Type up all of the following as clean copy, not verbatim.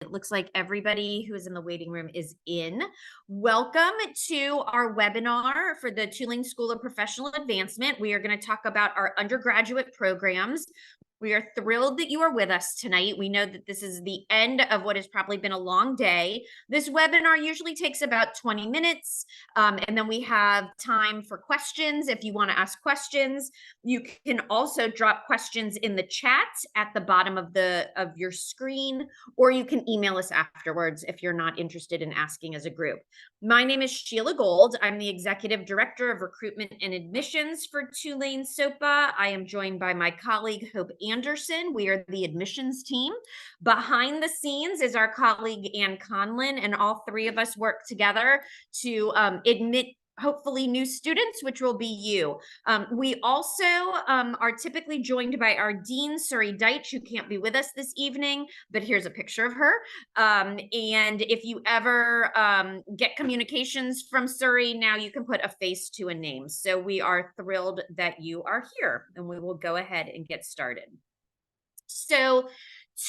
It looks like everybody who is in the waiting room is in. Welcome to our webinar for the Tulane School of Professional Advancement. We are going to talk about our undergraduate programs. We are thrilled that you are with us tonight. We know that this is the end of what has probably been a long day. This webinar usually takes about 20 minutes, and then we have time for questions. If you want to ask questions, you can also drop questions in the chat at the bottom of your screen, or you can email us afterwards if you're not interested in asking as a group. My name is Sheila Gold. I'm the Executive Director of Recruitment and Admissions for Tulane SoPA. I am joined by my colleague, Hope Anderson. We are the admissions team. Behind the scenes is our colleague, Ann Conlin, and all three of us work together to admit hopefully new students, which will be you. We also are typically joined by our Dean, Surrey Deitch, who can't be with us this evening, but here's a picture of her. And if you ever get communications from Surrey, now you can put a face to a name. So we are thrilled that you are here, and we will go ahead and get started. So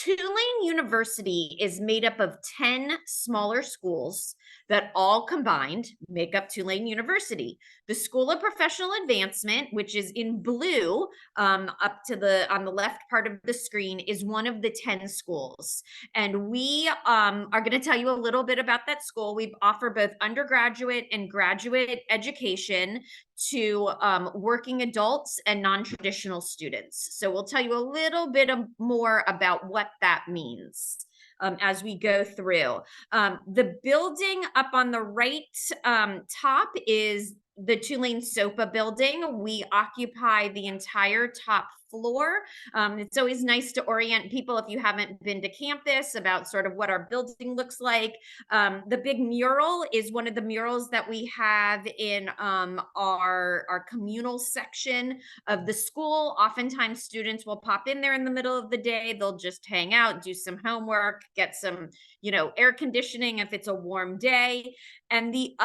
Tulane University is made up of 10 smaller schools that all combined make up Tulane University. The School of Professional Advancement, which is in blue on the left part of the screen, is one of the 10 schools. And we are going to tell you a little bit about that school. We offer both undergraduate and graduate education to working adults and non-traditional students. So we'll tell you a little bit more about what that means as we go through. The building up on the right top is the Tulane SoPA building. We occupy the entire top floor. It's always nice to orient people, if you haven't been to campus, about sort of what our building looks like. The big mural is one of the murals that we have in our communal section of the school. Oftentimes students will pop in there in the middle of the day. They'll just hang out, do some homework, get some, air conditioning if it's a warm day. And the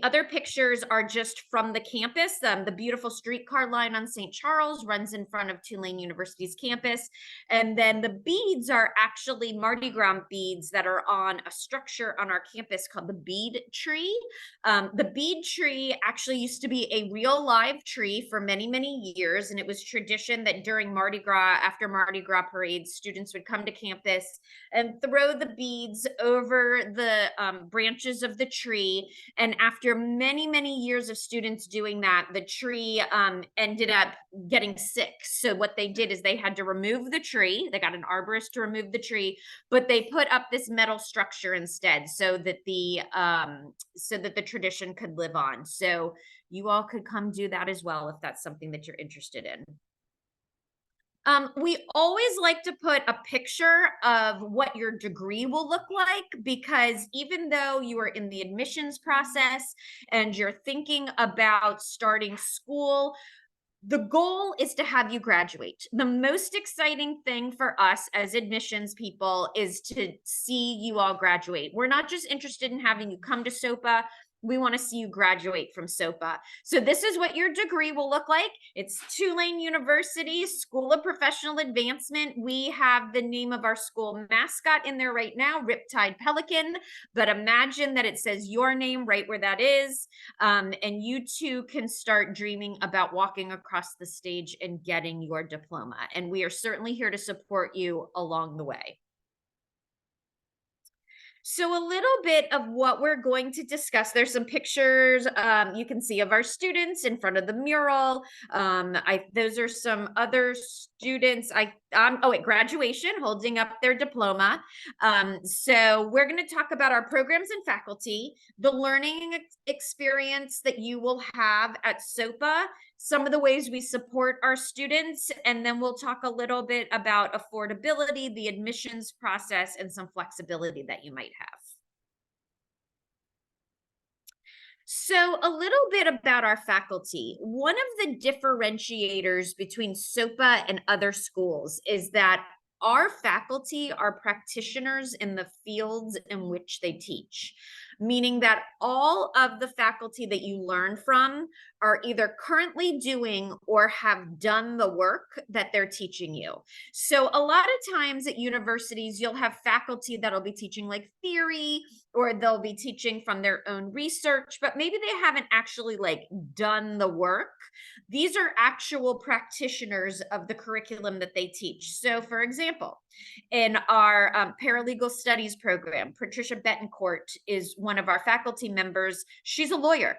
other pictures are just from the campus. The beautiful streetcar line on St. Charles runs in front of Tulane University's campus. And then the beads are actually Mardi Gras beads that are on a structure on our campus called the bead tree. The bead tree actually used to be a real live tree for many, many years. And it was tradition that during Mardi Gras, after Mardi Gras parades, students would come to campus and throw the beads over the branches of the tree. And after many, many years of students doing that, the tree ended up getting sick. So what they did is they had to remove the tree. They got an arborist to remove the tree, but they put up this metal structure instead so that the tradition could live on. So you all could come do that as well if that's something that you're interested in. We always like to put a picture of what your degree will look like, because even though you are in the admissions process and you're thinking about starting school, the goal is to have you graduate. The most exciting thing for us as admissions people is to see you all graduate. We're not just interested in having you come to SoPA. We want to see you graduate from SoPA. So this is what your degree will look like. It's Tulane University School of Professional Advancement. We have the name of our school mascot in there right now, Riptide Pelican, but imagine that it says your name right where that is. And you too can start dreaming about walking across the stage and getting your diploma. And we are certainly here to support you along the way. So a little bit of what we're going to discuss. There's some pictures you can see of our students in front of the mural. Those are some other students. At graduation, holding up their diploma. So we're going to talk about our programs and faculty, the learning experience that you will have at SoPA, some of the ways we support our students, and then we'll talk a little bit about affordability, the admissions process, and some flexibility that you might have. So a little bit about our faculty. One of the differentiators between SoPA and other schools is that our faculty are practitioners in the fields in which they teach. meaning that all of the faculty that you learn from are either currently doing or have done the work that they're teaching you. So a lot of times at universities, you'll have faculty that'll be teaching like theory, or they'll be teaching from their own research, but maybe they haven't actually like done the work. These are actual practitioners of the curriculum that they teach. So for example, in our paralegal studies program, Patricia Betancourt is one of our faculty members. She's a lawyer.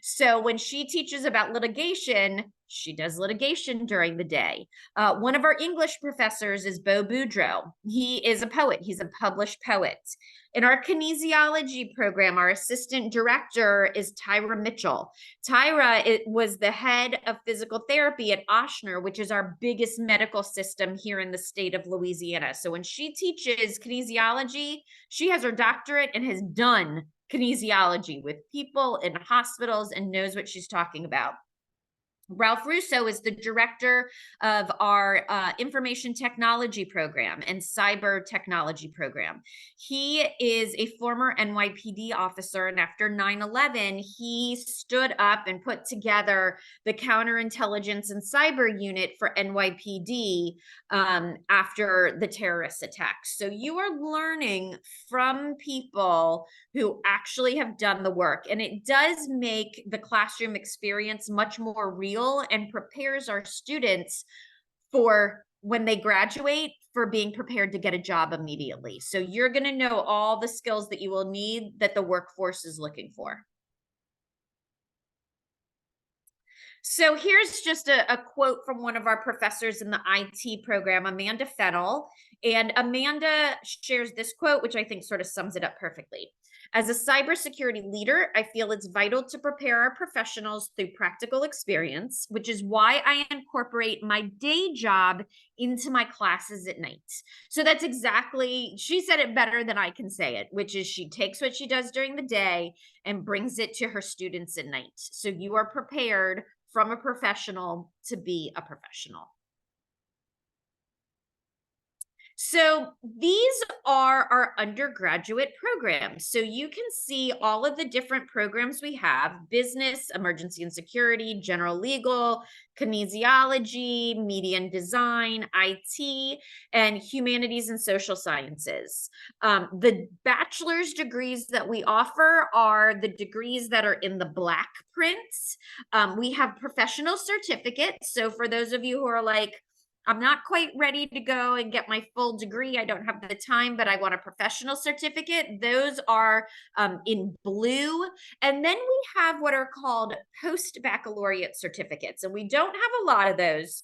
So when she teaches about litigation, she does litigation during the day. One of our English professors is Bo Boudreau. He is a poet. He's a published poet. In our kinesiology program, our assistant director is Tyra Mitchell. Tyra was the head of physical therapy at Ochsner, which is our biggest medical system here in the state of Louisiana. So when she teaches kinesiology, she has her doctorate and has done kinesiology with people in hospitals and knows what she's talking about. Ralph Russo is the director of our information technology program and cyber technology program. He is a former NYPD officer, and after 9/11, he stood up and put together the counterintelligence and cyber unit for NYPD after the terrorist attacks. So you are learning from people who actually have done the work, and it does make the classroom experience much more real and prepares our students for when they graduate for being prepared to get a job immediately. So you're going to know all the skills that you will need that the workforce is looking for. So here's just a quote from one of our professors in the IT program, Amanda Fennell. And Amanda shares this quote, which I think sort of sums it up perfectly. As a cybersecurity leader, I feel it's vital to prepare our professionals through practical experience, which is why I incorporate my day job into my classes at night. So that's exactly, she said it better than I can say it, which is she takes what she does during the day and brings it to her students at night. So you are prepared from a professional to be a professional. So these are our undergraduate programs. So you can see all of the different programs we have: business, emergency and security, general legal, kinesiology, media and design, IT, and humanities and social sciences. The bachelor's degrees that we offer are the degrees that are in the black prints. We have professional certificates. So for those of you who are like, I'm not quite ready to go and get my full degree, I don't have the time, but I want a professional certificate, those are in blue. And then we have what are called post-baccalaureate certificates. And we don't have a lot of those,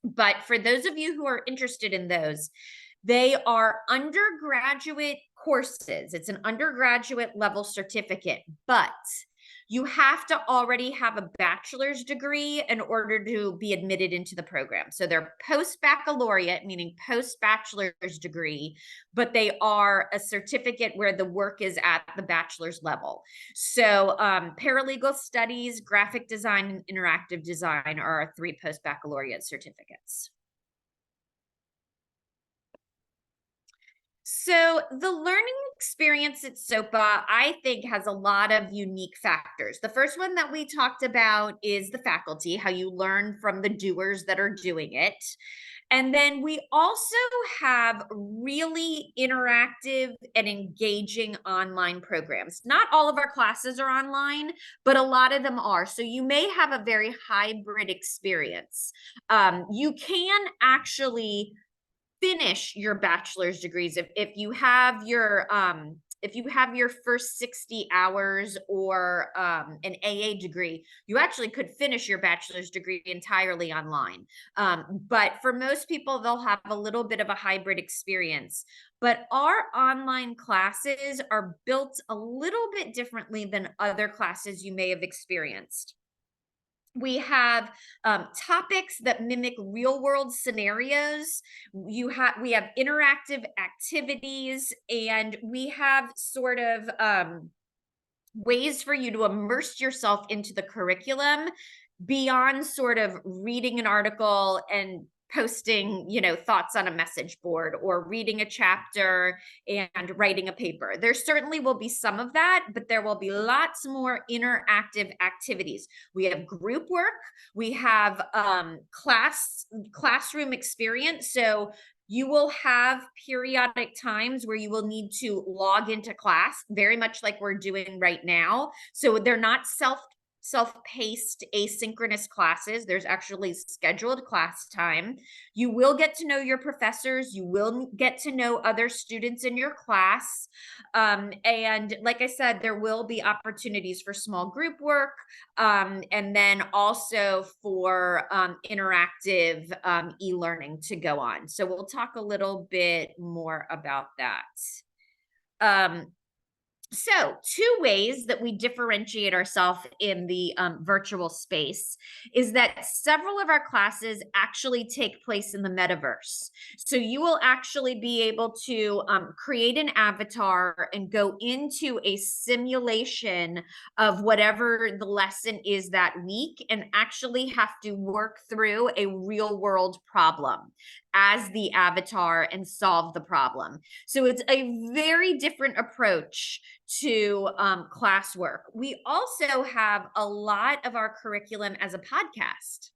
but for those of you who are interested in those, they are undergraduate courses. It's an undergraduate level certificate, but you have to already have a bachelor's degree in order to be admitted into the program. So they're post-baccalaureate, meaning post-bachelor's degree, but they are a certificate where the work is at the bachelor's level. So paralegal studies, graphic design, and interactive design are our 3 post-baccalaureate certificates. So the learning experience at SoPA, I think, has a lot of unique factors. The first one that we talked about is the faculty, how you learn from the doers that are doing it. And then we also have really interactive and engaging online programs. Not all of our classes are online, but a lot of them are. So you may have a very hybrid experience. You can actually finish your bachelor's degrees if you have your first 60 hours or an AA degree, you actually could finish your bachelor's degree entirely online. But for most people, they'll have a little bit of a hybrid experience. But our online classes are built a little bit differently than other classes you may have experienced. We have topics that mimic real world scenarios. We have interactive activities, and we have sort of ways for you to immerse yourself into the curriculum beyond sort of reading an article and posting, thoughts on a message board or reading a chapter and writing a paper. There certainly will be some of that, but there will be lots more interactive activities. We have group work, we have classroom experience. So you will have periodic times where you will need to log into class, very much like we're doing right now. So they're not self-paced asynchronous classes. There's actually scheduled class time. You will get to know your professors. You will get to know other students in your class. And like I said, there will be opportunities for small group work, and then also for interactive e-learning to go on. So we'll talk a little bit more about that. So 2 ways that we differentiate ourselves in the virtual space is that several of our classes actually take place in the metaverse. So you will actually be able to create an avatar and go into a simulation of whatever the lesson is that week and actually have to work through a real world problem as the avatar and solve the problem. So it's a very different approach to classwork. We also have a lot of our curriculum as a podcast.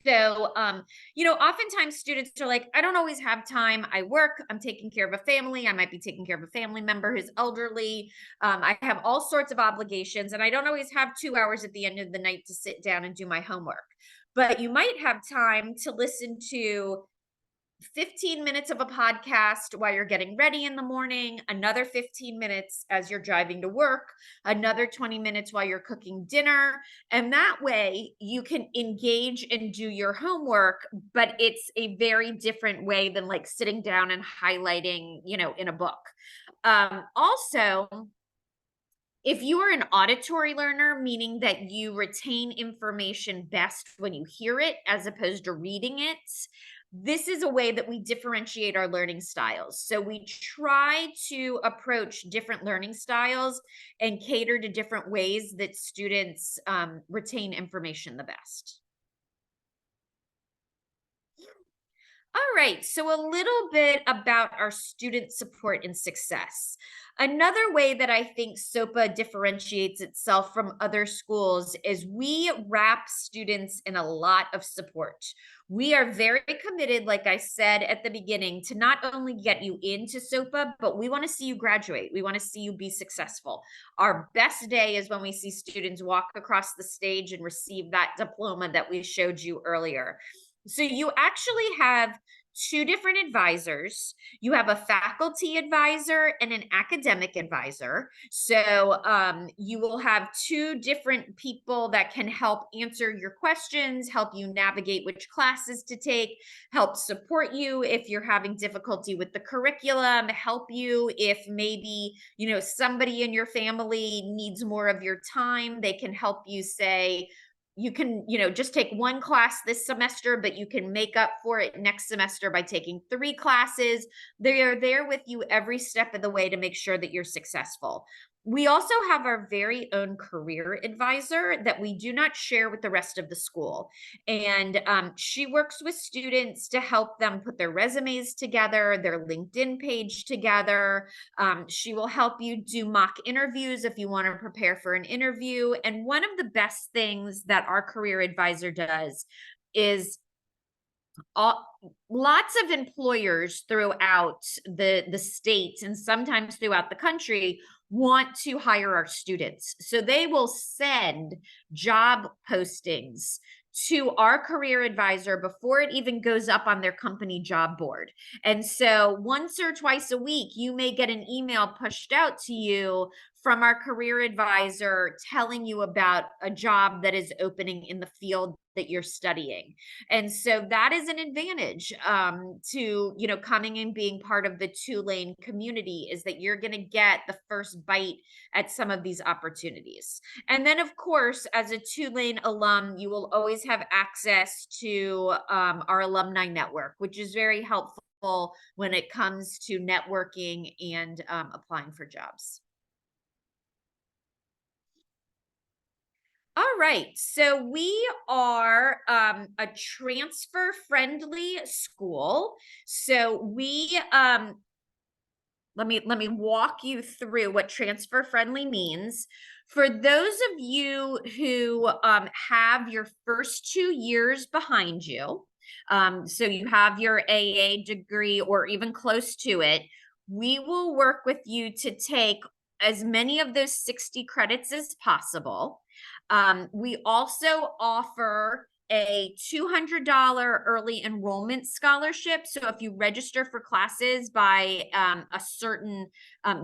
So, oftentimes students are like, I don't always have time. I work, I'm taking care of a family. I might be taking care of a family member who's elderly. I have all sorts of obligations, and I don't always have 2 hours at the end of the night to sit down and do my homework. But you might have time to listen to 15 minutes of a podcast while you're getting ready in the morning, another 15 minutes as you're driving to work, another 20 minutes while you're cooking dinner. And that way you can engage and do your homework, but it's a very different way than like sitting down and highlighting, in a book. Also, if you are an auditory learner, meaning that you retain information best when you hear it as opposed to reading it, this is a way that we differentiate our learning styles. So we try to approach different learning styles and cater to different ways that students retain information the best. All right, so a little bit about our student support and success. Another way that I think SoPA differentiates itself from other schools is we wrap students in a lot of support. We are very committed, like I said at the beginning, to not only get you into SoPA, but we want to see you graduate. We want to see you be successful. Our best day is when we see students walk across the stage and receive that diploma that we showed you earlier. So you actually have 2 different advisors. You have a faculty advisor and an academic advisor. So you will have 2 different people that can help answer your questions, help you navigate which classes to take, help support you if you're having difficulty with the curriculum, help you if maybe, somebody in your family needs more of your time. They can help you say, you can, just take 1 class this semester, but you can make up for it next semester by taking 3 classes. They are there with you every step of the way to make sure that you're successful. We also have our very own career advisor that we do not share with the rest of the school. And she works with students to help them put their resumes together, their LinkedIn page together. She will help you do mock interviews if you want to prepare for an interview. And one of the best things that our career advisor does is lots of employers throughout the state and sometimes throughout the country want to hire our students. So they will send job postings to our career advisor before it even goes up on their company job board. And so once or twice a week, you may get an email pushed out to you from our career advisor telling you about a job that is opening in the field that you're studying. And so that is an advantage to, coming and being part of the Tulane community, is that you're going to get the first bite at some of these opportunities. And then, of course, as a Tulane alum, you will always have access to our alumni network, which is very helpful when it comes to networking and applying for jobs. All All right. So we are a transfer friendly school. So we let me walk you through what transfer friendly means. For those of you who have your first 2 years behind you, so you have your AA degree or even close to it, we will work with you to take as many of those 60 credits as possible. We also offer a $200 early enrollment scholarship. So if you register for classes by a certain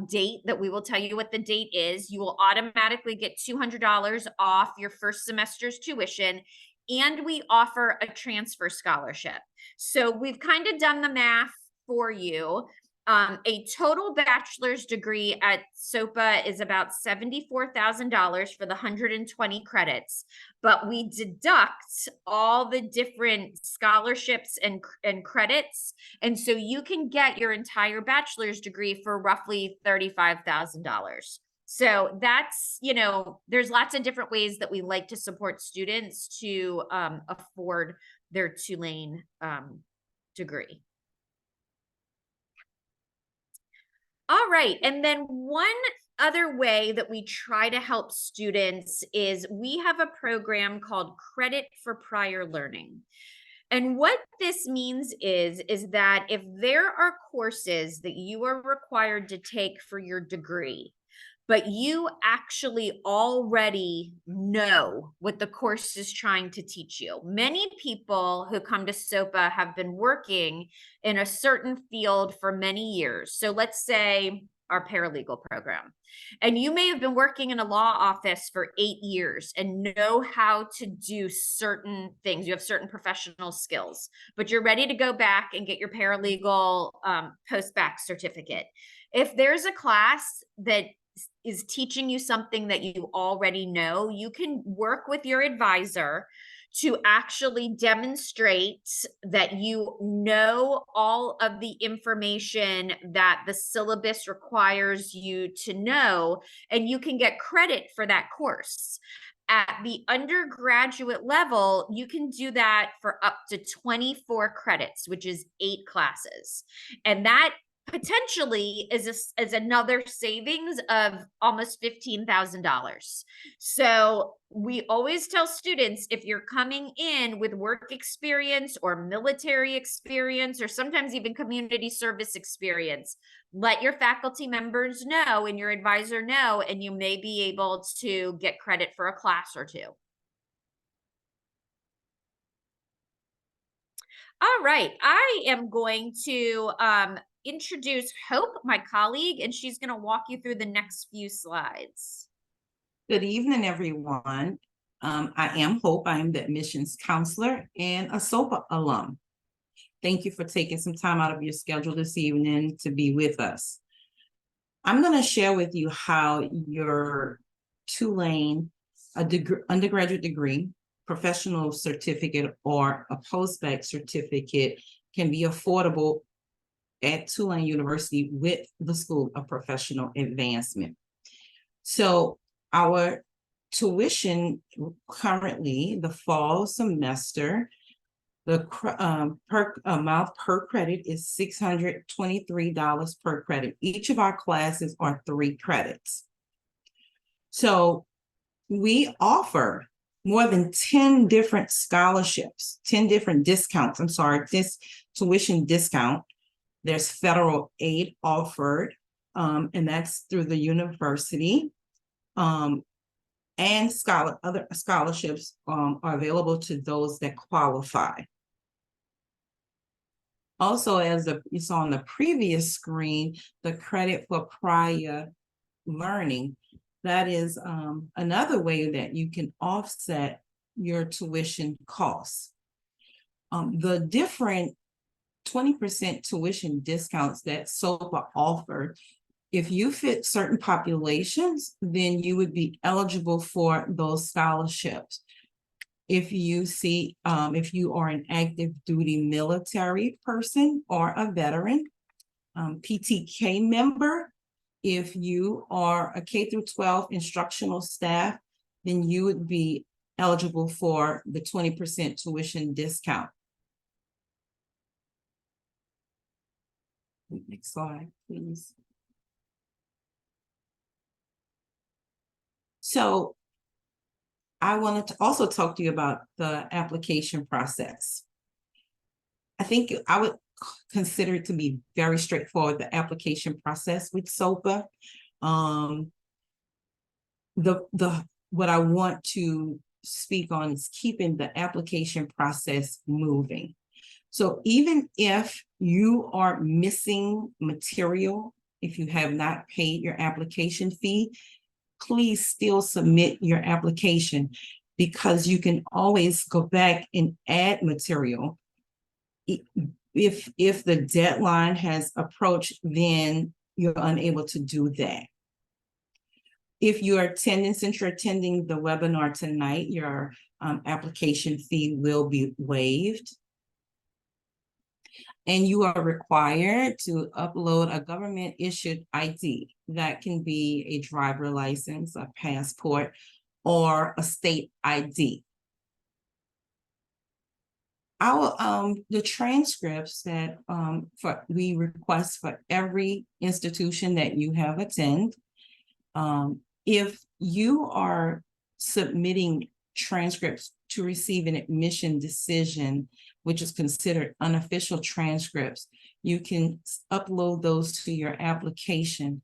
date that we will tell you what the date is, you will automatically get $200 off your first semester's tuition. And we offer a transfer scholarship. So we've kind of done the math for you. A total bachelor's degree at SoPA is about $74,000 for the 120 credits, but we deduct all the different scholarships and credits. And so you can get your entire bachelor's degree for roughly $35,000. So that's, there's lots of different ways that we like to support students to afford their Tulane degree. All right. And then one other way that we try to help students is we have a program called Credit for Prior Learning. And what this means is that if there are courses that you are required to take for your degree, but you actually already know what the course is trying to teach you. Many people who come to SoPA have been working in a certain field for many years. So let's say our paralegal program. And you may have been working in a law office for 8 years and know how to do certain things. You have certain professional skills, but you're ready to go back and get your paralegal post-bac certificate. If there's a class that is teaching you something that you already know, you can work with your advisor to actually demonstrate that you know all of the information that the syllabus requires you to know, and you can get credit for that course. At the undergraduate level, you can do that for up to 24 credits, which is 8 classes. And that potentially is another savings of almost $15,000. So we always tell students, if you're coming in with work experience or military experience, or sometimes even community service experience, let your faculty members know and your advisor know, and you may be able to get credit for a class or two. All right, I am going to introduce Hope, my colleague, and she's going to walk you through the next few slides. Good evening, everyone. I am Hope. I am the admissions counselor and a SoPA alum. Thank you for taking some time out of your schedule this evening to be with us. I'm going to share with you how your Tulane undergraduate degree, professional certificate, or a post-bac certificate can be affordable at Tulane University with the School of Professional Advancement. So our tuition currently, the fall semester, the amount per credit is $623 per credit. Each of our classes are 3 credits. So we offer more than 10 different scholarships, 10 different discounts. This tuition discount. There's federal aid offered, and that's through the university. And other scholarships are available to those that qualify. Also, as you saw on the previous screen, the credit for prior learning, that is another way that you can offset your tuition costs. The different 20% tuition discounts that SoPA offered, if you fit certain populations, then you would be eligible for those scholarships. If you are an active duty military person or a veteran, PTK member, if you are a K through 12 instructional staff, then you would be eligible for the 20% tuition discount. Next slide, please. So I wanted to also talk to you about the application process. I think I would consider it to be very straightforward, the application process with SoPA. What I want to speak on is keeping the application process moving. So even if you are missing material, if you have not paid your application fee, please still submit your application, because you can always go back and add material. If the deadline has approached, then you're unable to do that. If you're attending, since you're attending the webinar tonight, your application fee will be waived. And you are required to upload a government issued ID. That can be a driver license, a passport, or a state ID. The transcripts that we request for every institution that you have attended. If you are submitting transcripts to receive an admission decision, which is considered unofficial transcripts, you can upload those to your application.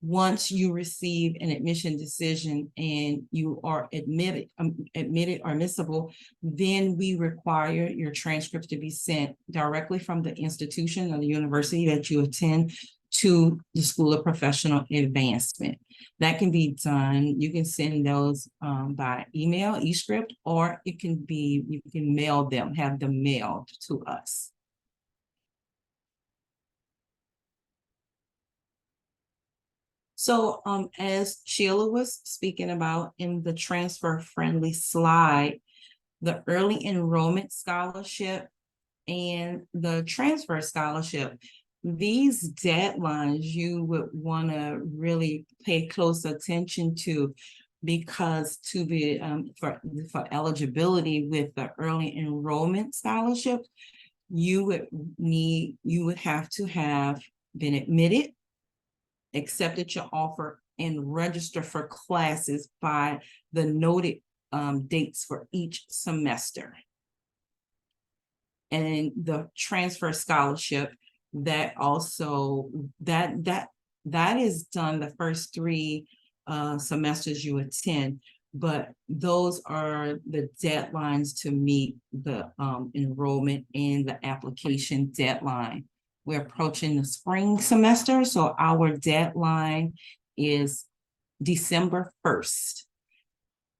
Once you receive an admission decision and you are admitted or admissible, then we require your transcripts to be sent directly from the institution or the university that you attend to the School of Professional Advancement. That can be done. You can send those by email, eScript, or it can be, you can mail them, have them mailed to us. So as Sheila was speaking about in the transfer-friendly slide, the early enrollment scholarship and the transfer scholarship, these deadlines you would want to really pay close attention to, because to be for eligibility with the early enrollment scholarship, you would have to have been admitted, accepted your offer, and register for classes by the noted dates for each semester. And the transfer scholarship, that also that is done the first 3 semesters you attend, but those are the deadlines to meet the enrollment and the application deadline. We're approaching the spring semester, so our deadline is December 1st.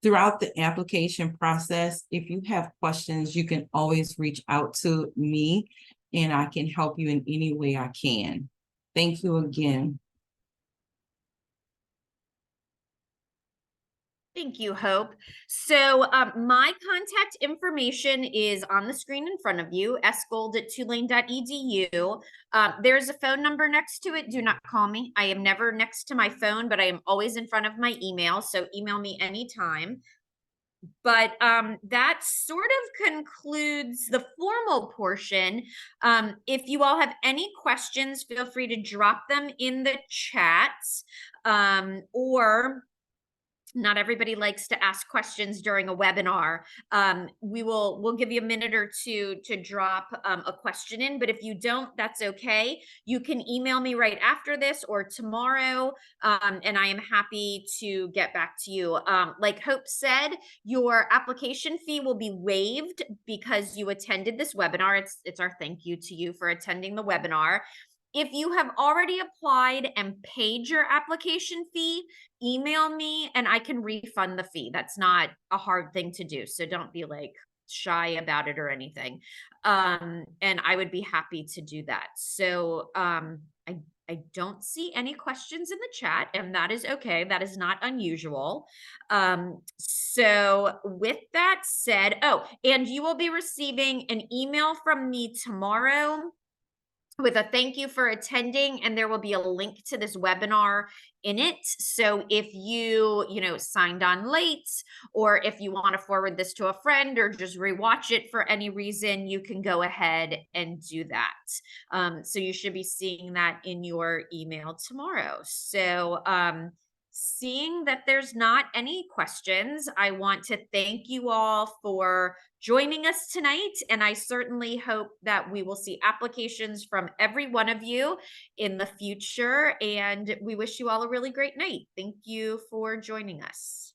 Throughout the application process, if you have questions, you can always reach out to me and I can help you in any way I can. Thank you again. Thank you, Hope. So my contact information is on the screen in front of you, sgold@tulane.edu. There's a phone number next to it. Do not call me. I am never next to my phone, but I am always in front of my email. So email me anytime. But that sort of concludes the formal portion. If you all have any questions, feel free to drop them in the chat, or not everybody likes to ask questions during a webinar. We'll give you a minute or two to drop a question in, but if you don't, that's okay. You can email me right after this or tomorrow, and I am happy to get back to you. Like Hope said, your application fee will be waived because you attended this webinar. It's our thank you to you for attending the webinar. If you have already applied and paid your application fee, email me and I can refund the fee. That's not a hard thing to do. So don't be like shy about it or anything. And I would be happy to do that. So I don't see any questions in the chat, and that is okay. That is not unusual. So with that said, oh, and you will be receiving an email from me tomorrow with a thank you for attending, and there will be a link to this webinar in it. So if you signed on late, or if you want to forward this to a friend or just rewatch it for any reason, you can go ahead and do that. So you should be seeing that in your email tomorrow. So seeing that there's not any questions, I want to thank you all for joining us tonight. And I certainly hope that we will see applications from every one of you in the future. And we wish you all a really great night. Thank you for joining us.